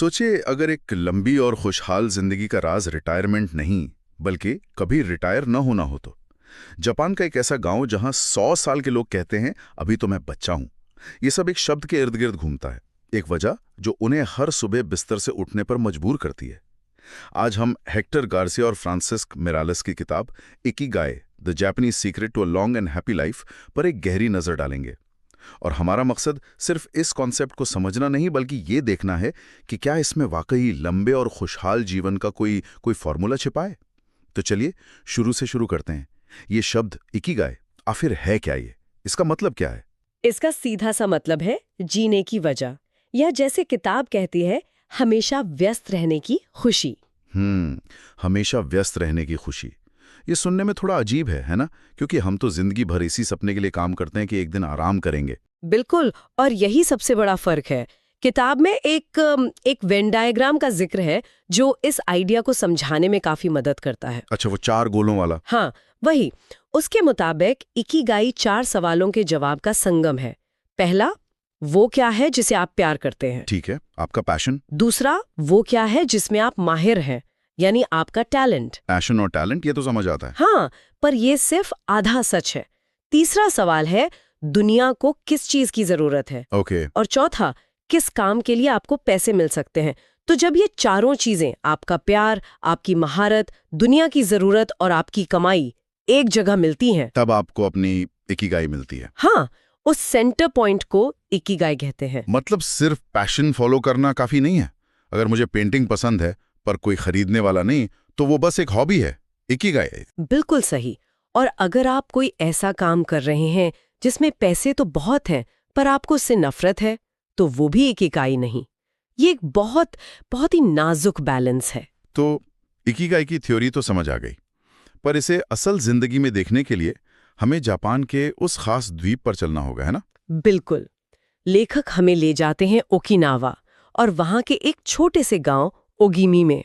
सोचिए अगर एक लंबी और खुशहाल जिंदगी का राज रिटायरमेंट नहीं बल्कि कभी रिटायर न होना हो तो। जापान का एक ऐसा गांव जहां 100 साल के लोग कहते हैं अभी तो मैं बच्चा हूं। ये सब एक शब्द के इर्द गिर्द घूमता है, एक वजह जो उन्हें हर सुबह बिस्तर से उठने पर मजबूर करती है। आज हम हेक्टर गार्सिया और फ्रांसिस्क मिरालेस की किताब Ikigai the Japanese secret to a long and happy life पर एक गहरी नजर डालेंगे। और हमारा मकसद सिर्फ इस कॉन्सेप्ट को समझना नहीं बल्कि ये देखना है कि क्या इसमें वाकई लंबे और खुशहाल जीवन का कोई कोई फॉर्मूला छिपा है। तो चलिए शुरू से शुरू करते हैं। ये शब्द इकिगाई आखिर है क्या, ये इसका मतलब क्या है? इसका सीधा सा मतलब है जीने की वजह, या जैसे किताब कहती है, हमेशा व्यस्त रहने की खुशी। हमेशा व्यस्त रहने की खुशी। ये सुनने में थोड़ा अजीब है ना? क्योंकि हम तो जिंदगी भर इसी सपने के लिए काम करते हैं कि एक दिन आराम करेंगे। बिल्कुल, और यही सबसे बड़ा फर्क है। किताब में एक वेन डायग्राम का जिक्र है जो इस आइडिया को समझाने में काफी मदद करता है। अच्छा, वो 4 गोलों वाला? हाँ, वही। उसके मुताबिक इकिगाई 4 सवालों के जवाब का संगम है। पहला, वो क्या है जिसे आप प्यार करते हैं? ठीक है, आपका पैशन। दूसरा, वो क्या है जिसमें आप माहिर हैं, यानी आपका टैलेंट। पैशन और टैलेंट ये तो समझ आता है। हाँ, पर ये सिर्फ आधा सच है। तीसरा सवाल है, दुनिया को किस चीज की जरूरत है? ओके। और चौथा, किस काम के लिए आपको पैसे मिल सकते हैं? तो जब ये चारों चीजें, आपका प्यार, आपकी महारत, दुनिया की जरूरत और आपकी कमाई, एक जगह मिलती हैं, तब आपको अपनी इकिगाई मिलती है। हाँ, उस सेंटर पॉइंट को इकिगाई कहते हैं। मतलब सिर्फ पैशन फॉलो करना काफी नहीं है। अगर मुझे पेंटिंग पसंद है पर कोई खरीदने वाला नहीं, तो वो बस एक हॉबी है, इकिगाई है। बिल्कुल सही। और अगर आप कोई ऐसा काम कर रहे हैं जिसमें पैसे तो बहुत हैं पर आपको उससे नफरत है, तो वो भी इकिगाई नहीं। ये एक बहुत बहुत ही नाजुक बैलेंस है। तो इकिगाई की थ्योरी तो समझ आ गई, पर इसे असल जिंदगी में देखने के लिए हमें जापान के उस खास द्वीप पर चलना होगा, है ना? बिल्कुल। लेखक हमें ले जाते हैं ओकिनावा और वहां के एक छोटे से गांव ओगिमी में।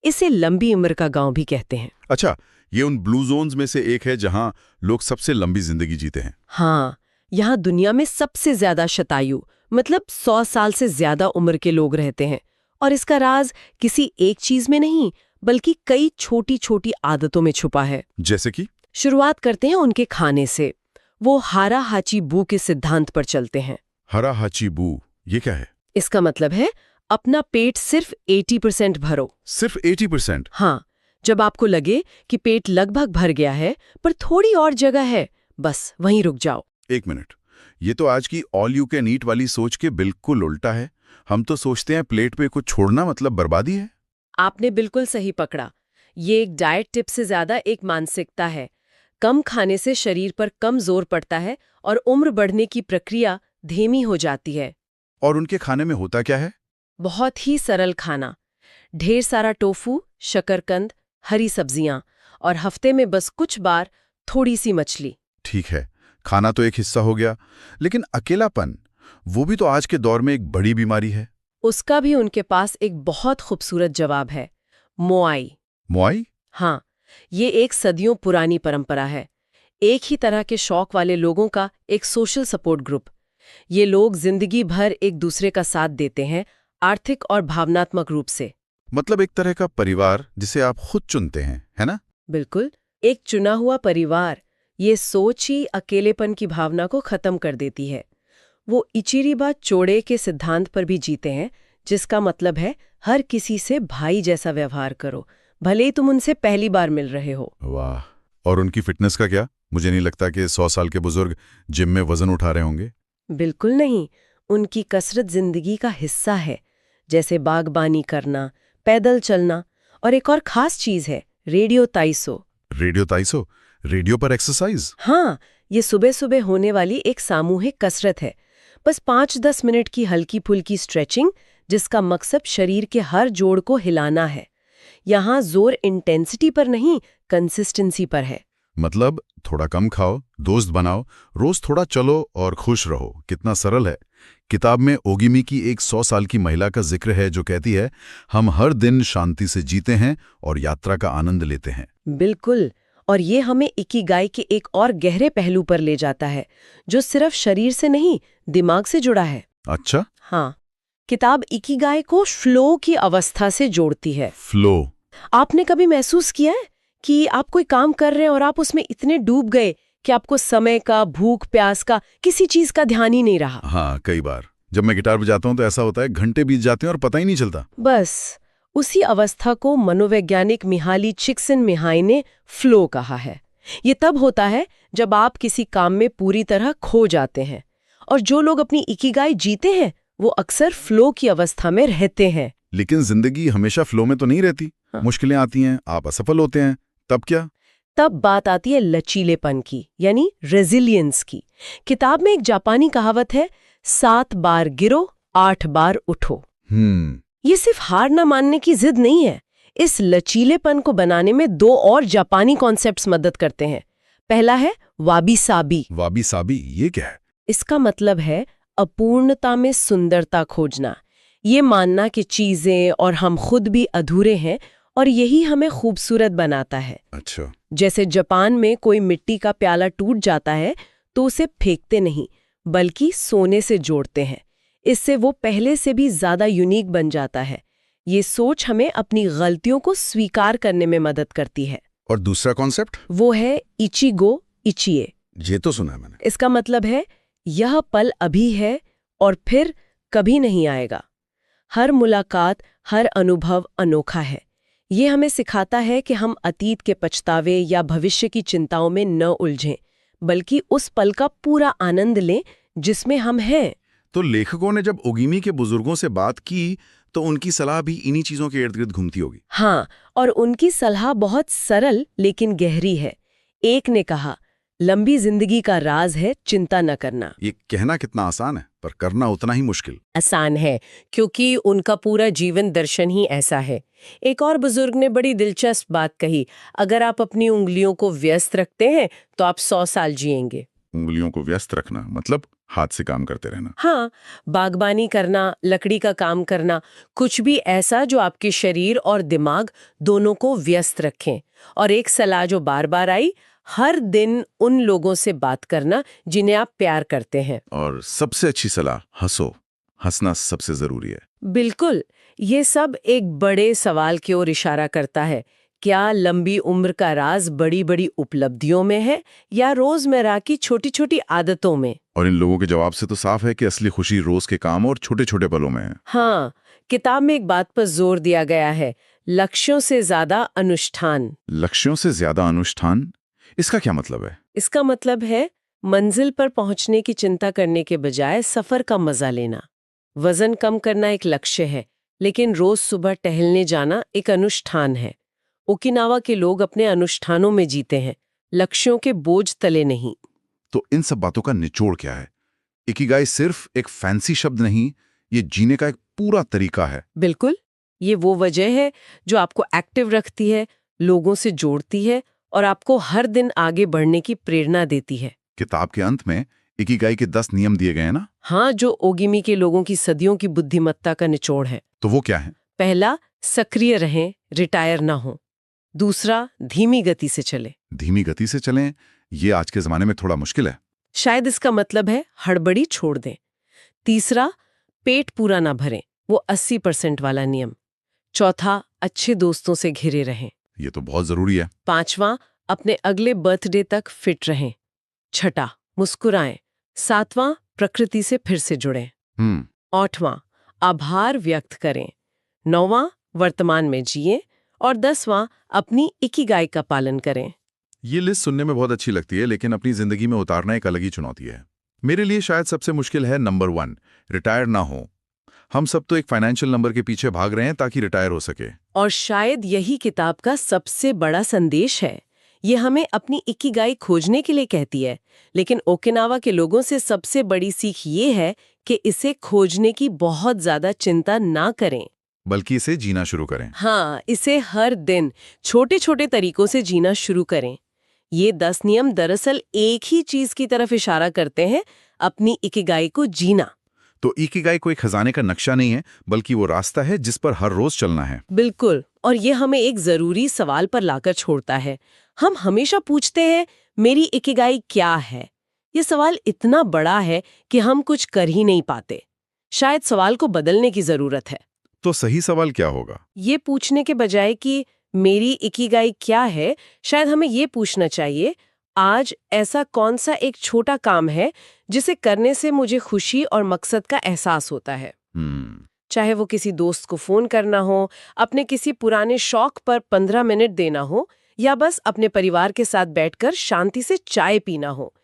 इसे लंबी उम्र का गांव भी कहते हैं। अच्छा, ये उन ब्लू जोन्स में से एक है जहां लोग सबसे लंबी जिंदगी जीते हैं। हाँ, यहाँ दुनिया में सबसे ज्यादा शतायु, मतलब 100 साल से ज्यादा उम्र के लोग रहते हैं। और इसका राज किसी एक चीज में नहीं बल्कि कई छोटी छोटी आदतों में छुपा है। जैसे कि? शुरुआत करते हैं उनके खाने से। वो हारा हाची बू के सिद्धांत पर चलते हैं। हरा हाची बू, ये क्या है? इसका मतलब है अपना पेट सिर्फ 80% भरो। सिर्फ 80%? हाँ, जब आपको लगे कि पेट लगभग भर गया है पर थोड़ी और जगह है, बस वहीं रुक जाओ। एक मिनट, ये तो आज की ऑल यू कैन ईट वाली सोच के बिल्कुल उल्टा है। हम तो सोचते हैं प्लेट पे कुछ छोड़ना मतलब बर्बादी है। आपने बिल्कुल सही पकड़ा। ये एक डाइट टिप से ज्यादा एक मानसिकता है। कम खाने से शरीर पर कम जोर पड़ता है और उम्र बढ़ने की प्रक्रिया धीमी हो जाती है। और उनके खाने में होता क्या है? बहुत ही सरल खाना, ढेर सारा टोफू, शकरकंद, हरी सब्जियां और हफ्ते में बस कुछ बार थोड़ी सी मछली। ठीक है, खाना तो एक हिस्सा हो गया, लेकिन अकेलापन, वो भी तो आज के दौर में एक बड़ी बीमारी है। उसका भी उनके पास एक बहुत खूबसूरत जवाब है, मोआई। मोआई? हाँ, ये एक सदियों पुरानी परंपरा है। एक ही तरह के शौक वाले लोगों का एक सोशल सपोर्ट ग्रुप। ये लोग जिंदगी भर एक दूसरे का साथ देते हैं, आर्थिक और भावनात्मक रूप से। मतलब एक तरह का परिवार जिसे आप खुद चुनते हैं, है ना? बिल्कुल, एक चुना हुआ परिवार। ये सोच ही अकेलेपन की भावना को खत्म कर देती है। वो इचिरिबा चोड़े के सिद्धांत पर भी जीते हैं, जिसका मतलब है हर किसी से भाई जैसा व्यवहार करो, भले ही तुम उनसे पहली बार मिल रहे हो। वाह। और उनकी फिटनेस का क्या? मुझे नहीं लगता कि 100 साल के बुजुर्ग जिम में वजन उठा रहे होंगे। बिल्कुल नहीं, उनकी कसरत जिंदगी का हिस्सा है, जैसे बागबानी करना, पैदल चलना, और एक और खास चीज है, रेडियो ताइसो। रेडियो ताइसो? रेडियो पर एक्सरसाइज? हाँ, ये सुबह सुबह होने वाली एक सामूहिक कसरत है। बस 5-10 मिनट की हल्की फुल्की स्ट्रेचिंग, जिसका मकसद शरीर के हर जोड़ को हिलाना है। यहाँ जोर इंटेंसिटी पर नहीं, कंसिस्टेंसी पर है। मतलब थोड़ा कम खाओ, दोस्त बनाओ, रोज थोड़ा चलो और खुश रहो। कितना सरल है। किताब में ओगिमी की एक 100 साल की महिला का जिक्र है जो कहती है, हम हर दिन शांति से जीते हैं और यात्रा का आनंद लेते हैं। बिल्कुल, और ये हमें इकिगाई के एक और गहरे पहलू पर ले जाता है, जो सिर्फ शरीर से नहीं, दिमाग से जुड़ा है। अच्छा? हाँ, किताब इकिगाई को फ्लो की अवस्था से जोड़ती है। फ्लो। आपने कभी महसूस किया है कि आप कोई काम कर रहे हैं और आप उसमें इतने डूब गए कि आपको समय का, भूख प्यास का, किसी चीज का ध्यान ही नहीं रहा? हाँ, कई बार जब मैं गिटार बजाता हूँ तो ऐसा होता है, घंटे बीत जाते हैं और पता ही नहीं चलता। बस उसी अवस्था को मनोवैज्ञानिक मिहाली चिक्सिन-मिहाई ने फ्लो कहा है। ये तब होता है जब आप किसी काम में पूरी तरह खो जाते हैं, और जो लोग अपनी इकिगाई जीते हैं वो अक्सर फ्लो की अवस्था में रहते हैं। लेकिन जिंदगी हमेशा फ्लो में तो नहीं रहती। हाँ। मुश्किलें आती हैं, आप असफल होते हैं, तब क्या? तब बात आती है लचीलेपन की, यानी रेजिलियंस की। किताब में एक जापानी कहावत है, 7 बार गिरो 8 बार उठो। ये सिर्फ हार न मानने की जिद नहीं है। इस लचीलेपन को बनाने में 2 और जापानी कॉन्सेप्ट्स मदद करते हैं। पहला है वाबी साबी। वाबी साबी, ये क्या है? इसका मतलब है अपूर्णता में सुंदरता खोजना। ये मानना कि चीजें और हम खुद भी अधूरे हैं और यही हमें खूबसूरत बनाता है। अच्छा। जैसे जापान में कोई मिट्टी का प्याला टूट जाता है तो उसे फेंकते नहीं, बल्कि सोने से जोड़ते हैं। इससे वो पहले से भी ज्यादा यूनिक बन जाता है। ये सोच हमें अपनी गलतियों को स्वीकार करने में मदद करती है। और दूसरा कॉन्सेप्ट? वो है इचिगो इचिए। ये तो सुना है मैंने। इसका मतलब है यह पल अभी है और फिर कभी नहीं आएगा। हर मुलाकात, हर अनुभव अनोखा है। ये हमें सिखाता है कि हम अतीत के पछतावे या भविष्य की चिंताओं में न उलझें, बल्कि उस पल का पूरा आनंद लें जिसमें हम हैं। तो लेखकों ने जब ओगिमी के बुजुर्गों से बात की तो उनकी सलाह भी इन्हीं चीजों के इर्द गिर्द घूमती होगी। हाँ, और उनकी सलाह बहुत सरल लेकिन गहरी है। एक ने कहा, लंबी जिंदगी का राज है चिंता न करना। ये कहना कितना आसान है, पर करना उतना ही मुश्किल। आसान है क्योंकि उनका पूरा जीवन दर्शन ही ऐसा है। एक और बुजुर्ग ने बड़ी दिलचस्प बात कही, अगर आप अपनी उंगलियों को व्यस्त रखते हैं तो आप 100 साल जिएंगे। उंगलियों को व्यस्त रखना मतलब हाथ से काम करते रहना। हाँ, बागबानी करना, लकड़ी का काम करना, कुछ भी ऐसा जो आपके शरीर और दिमाग दोनों को व्यस्त रखें। और एक सलाह जो बार बार आई, हर दिन उन लोगों से बात करना जिन्हें आप प्यार करते हैं। और सबसे अच्छी सलाह, हंसो। हंसना सबसे जरूरी है। बिल्कुल। ये सब एक बड़े सवाल की ओर इशारा करता है, क्या लंबी उम्र का राज बड़ी बड़ी उपलब्धियों में है या रोजमर्रा की छोटी छोटी आदतों में? और इन लोगों के जवाब से तो साफ है कि असली खुशी रोज के काम और छोटे छोटे पलों में है। हाँ, किताब में एक बात पर जोर दिया गया है, लक्ष्यों से ज्यादा अनुष्ठान। लक्ष्यों से ज्यादा अनुष्ठान, इसका क्या मतलब है? इसका मतलब है मंजिल पर पहुंचने की चिंता करने के बजाय सफर का मजा लेना। वजन कम करना एक लक्ष्य है, लेकिन रोज सुबह टहलने जाना एक अनुष्ठान है। ओकिनावा के लोग अपने अनुष्ठानों में जीते हैं, लक्ष्यों के बोझ तले नहीं। तो इन सब बातों का निचोड़ क्या है? इकिगाई सिर्फ एक फैंसी शब्द नहीं, ये जीने का एक पूरा तरीका है। बिल्कुल, ये वो वजह है जो आपको एक्टिव रखती है, लोगों से जोड़ती है और आपको हर दिन आगे बढ़ने की प्रेरणा देती है। किताब के अंत में इकिगाई के 10 नियम दिए गए हैं ना? हाँ, जो ओगिमी के लोगों की सदियों की बुद्धिमत्ता का निचोड़ है। तो वो क्या है? पहला, सक्रिय रहें, रिटायर ना हो। दूसरा, धीमी गति से चले। धीमी गति से चलें, ये आज के जमाने में थोड़ा मुश्किल है। शायद इसका मतलब है हड़बड़ी छोड़ दें। तीसरा, पेट पूरा ना भरें, वो 80% वाला नियम। चौथा, अच्छे दोस्तों से घिरे रहें। ये तो बहुत जरूरी है। पांचवा, अपने अगले बर्थडे तक फिट रहें। छठा, मुस्कुराएं। सातवां, प्रकृति से फिर से जुड़ें। आठवां, आभार व्यक्त करें। नौवां, वर्तमान में जिएं। और 10वां, अपनी इकिगाई का पालन करें। ये लिस्ट सुनने में बहुत अच्छी लगती है, लेकिन अपनी जिंदगी में उतारना एक अलग ही चुनौती है। मेरे लिए शायद सबसे मुश्किल है नंबर 1, रिटायर ना हो। हम सब तो एक फाइनेंशियल नंबर के पीछे भाग रहे हैं ताकि रिटायर हो सके। और शायद यही किताब का सबसे बड़ा संदेश है। ये हमें अपनी इकिगाई खोजने के लिए कहती है, लेकिन ओकिनावा के लोगों से सबसे बड़ी सीख ये है कि इसे खोजने की बहुत ज्यादा चिंता ना करें, बल्कि इसे जीना शुरू करें। हाँ, इसे हर दिन छोटे छोटे तरीकों से जीना शुरू करें। ये 10 नियम दरअसल एक ही चीज की तरफ इशारा करते हैं, अपनी इकिगाई को जीना। तो इकिगाई कोई खजाने का नक्शा नहीं है, बल्कि वो रास्ता है जिस पर हर रोज चलना है। बिल्कुल, और ये हमें एक जरूरी सवाल पर लाकर छोड़ता है। हम हमेशा पूछते हैं, मेरी इकिगाई क्या है? ये सवाल इतना बड़ा है कि हम कुछ कर ही नहीं पाते। शायद सवाल को बदलने की जरूरत है। तो सही सवाल क्या होगा? ये पूछने के बजाय कि मेरी इकिगाई क्या है, शायद हमें ये पूछना चाहिए, आज ऐसा कौन सा एक छोटा काम है जिसे करने से मुझे खुशी और मकसद का एहसास होता है। चाहे वो किसी दोस्त को फोन करना हो, अपने किसी पुराने शौक पर 15 मिनट देना हो, या बस अपने परिवार के साथ बैठकर शांति से चाय पीना हो।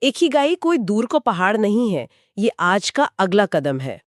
इकिगाई कोई दूर को पहाड़ नहीं है, ये आज का अगला कदम है।